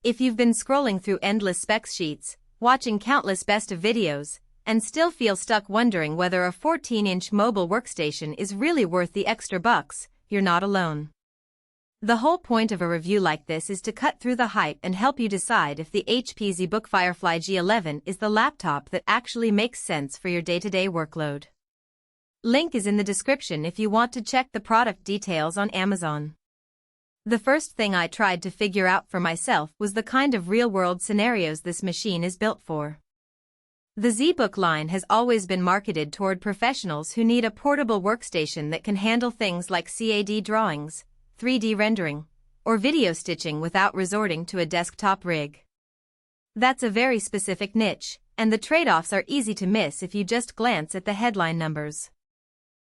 If you've been scrolling through endless specs sheets, watching countless best of videos, and still feel stuck wondering whether a 14-inch mobile workstation is really worth the extra bucks, you're not alone. The whole point of a review like this is to cut through the hype and help you decide if the HP ZBook Firefly G11 is the laptop that actually makes sense for your day-to-day workload. Link is in the description if you want to check the product details on Amazon. The first thing I tried to figure out for myself was the kind of real-world scenarios this machine is built for. The ZBook line has always been marketed toward professionals who need a portable workstation that can handle things like CAD drawings, 3D rendering, or video stitching without resorting to a desktop rig. That's a very specific niche, and the trade-offs are easy to miss if you just glance at the headline numbers.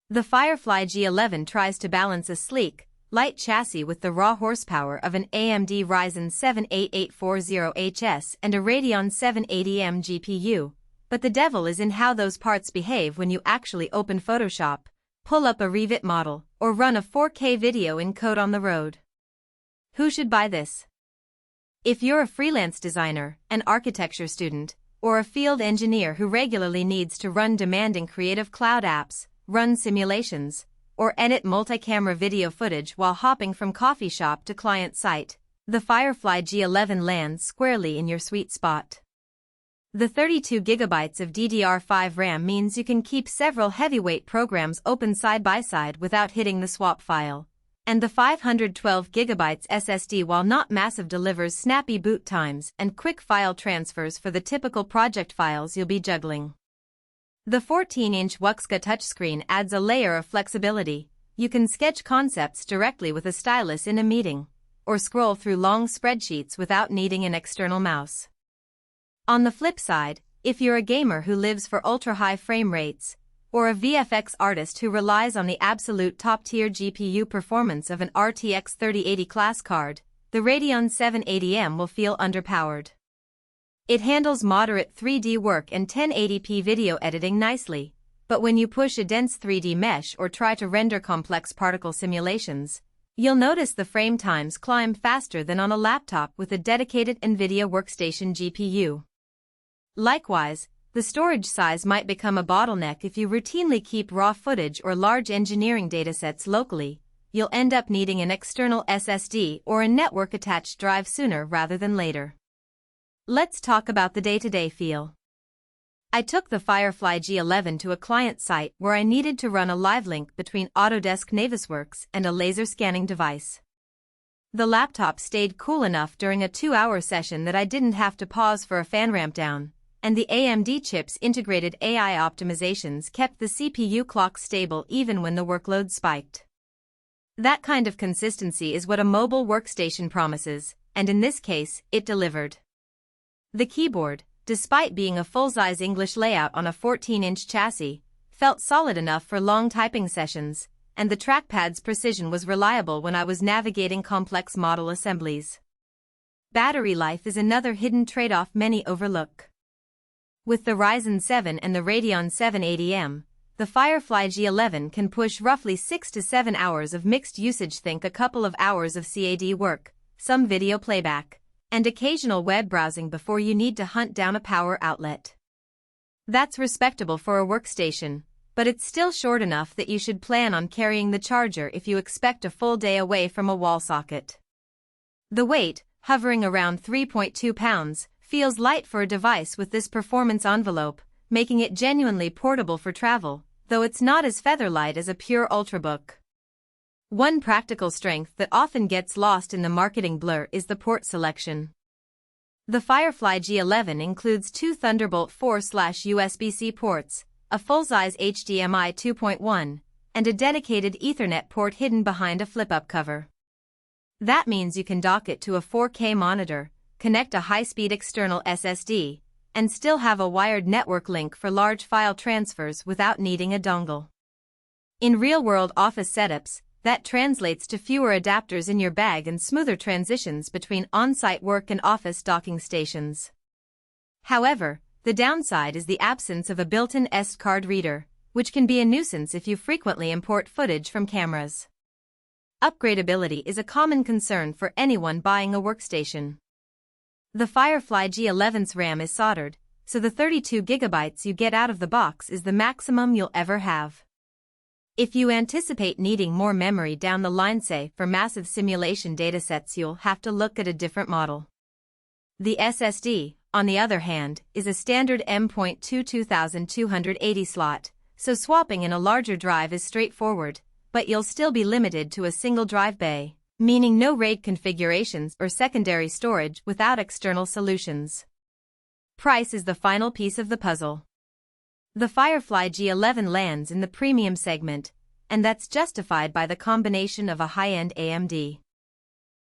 The Firefly G11 tries to balance a sleek, light chassis with the raw horsepower of an AMD Ryzen 7 8840HS and a Radeon 780M GPU, but the devil is in how those parts behave when you actually open Photoshop, pull up a Revit model, or run a 4K video in code on the road. Who should buy this? If you're a freelance designer, an architecture student, or a field engineer who regularly needs to run demanding creative cloud apps, run simulations, or edit multi-camera video footage while hopping from coffee shop to client site, the Firefly G11 lands squarely in your sweet spot. The 32GB of DDR5 RAM means you can keep several heavyweight programs open side by side without hitting the swap file, and the 512GB SSD, while not massive, delivers snappy boot times and quick file transfers for the typical project files you'll be juggling. The 14-inch WUXGA touchscreen adds a layer of flexibility. You can sketch concepts directly with a stylus in a meeting, or scroll through long spreadsheets without needing an external mouse. On the flip side, if you're a gamer who lives for ultra-high frame rates, or a VFX artist who relies on the absolute top-tier GPU performance of an RTX 3080 class card, the Radeon 780M will feel underpowered. It handles moderate 3D work and 1080p video editing nicely, but when you push a dense 3D mesh or try to render complex particle simulations, you'll notice the frame times climb faster than on a laptop with a dedicated NVIDIA Workstation GPU. Likewise, the storage size might become a bottleneck if you routinely keep raw footage or large engineering datasets locally. You'll end up needing an external SSD or a network-attached drive sooner rather than later. Let's talk about the day-to-day feel. I took the Firefly G11 to a client site where I needed to run a live link between Autodesk Navisworks and a laser scanning device. The laptop stayed cool enough during a 2-hour session that I didn't have to pause for a fan ramp down, and the AMD chip's integrated AI optimizations kept the CPU clock stable even when the workload spiked. That kind of consistency is what a mobile workstation promises, and in this case, it delivered. The keyboard, despite being a full-size English layout on a 14-inch chassis, felt solid enough for long typing sessions, and the trackpad's precision was reliable when I was navigating complex model assemblies. Battery life is another hidden trade-off many overlook. With the Ryzen 7 and the Radeon 780M, the Firefly G11 can push roughly 6 to 7 hours of mixed usage. Think a couple of hours of CAD work, some video playback, and occasional web browsing before you need to hunt down a power outlet. That's respectable for a workstation, but it's still short enough that you should plan on carrying the charger if you expect a full day away from a wall socket. The weight, hovering around 3.2 pounds, feels light for a device with this performance envelope, making it genuinely portable for travel, though it's not as featherlight as a pure Ultrabook. One practical strength that often gets lost in the marketing blur is the port selection. The Firefly G11 includes 2 Thunderbolt 4/USB-C ports, a full-size HDMI 2.1, and a dedicated Ethernet port hidden behind a flip-up cover. That means you can dock it to a 4K monitor, connect a high-speed external SSD, and still have a wired network link for large file transfers without needing a dongle. In real-world office setups, that translates to fewer adapters in your bag and smoother transitions between on-site work and office docking stations. However, the downside is the absence of a built-in SD card reader, which can be a nuisance if you frequently import footage from cameras. Upgradability is a common concern for anyone buying a workstation. The Firefly G11's RAM is soldered, so the 32 GB you get out of the box is the maximum you'll ever have. If you anticipate needing more memory down the line, say for massive simulation datasets, you'll have to look at a different model. The SSD, on the other hand, is a standard M.2 2280 slot, so swapping in a larger drive is straightforward, but you'll still be limited to a single drive bay, meaning no RAID configurations or secondary storage without external solutions. Price is the final piece of the puzzle. The Firefly G11 lands in the premium segment, and that's justified by the combination of a high-end AMD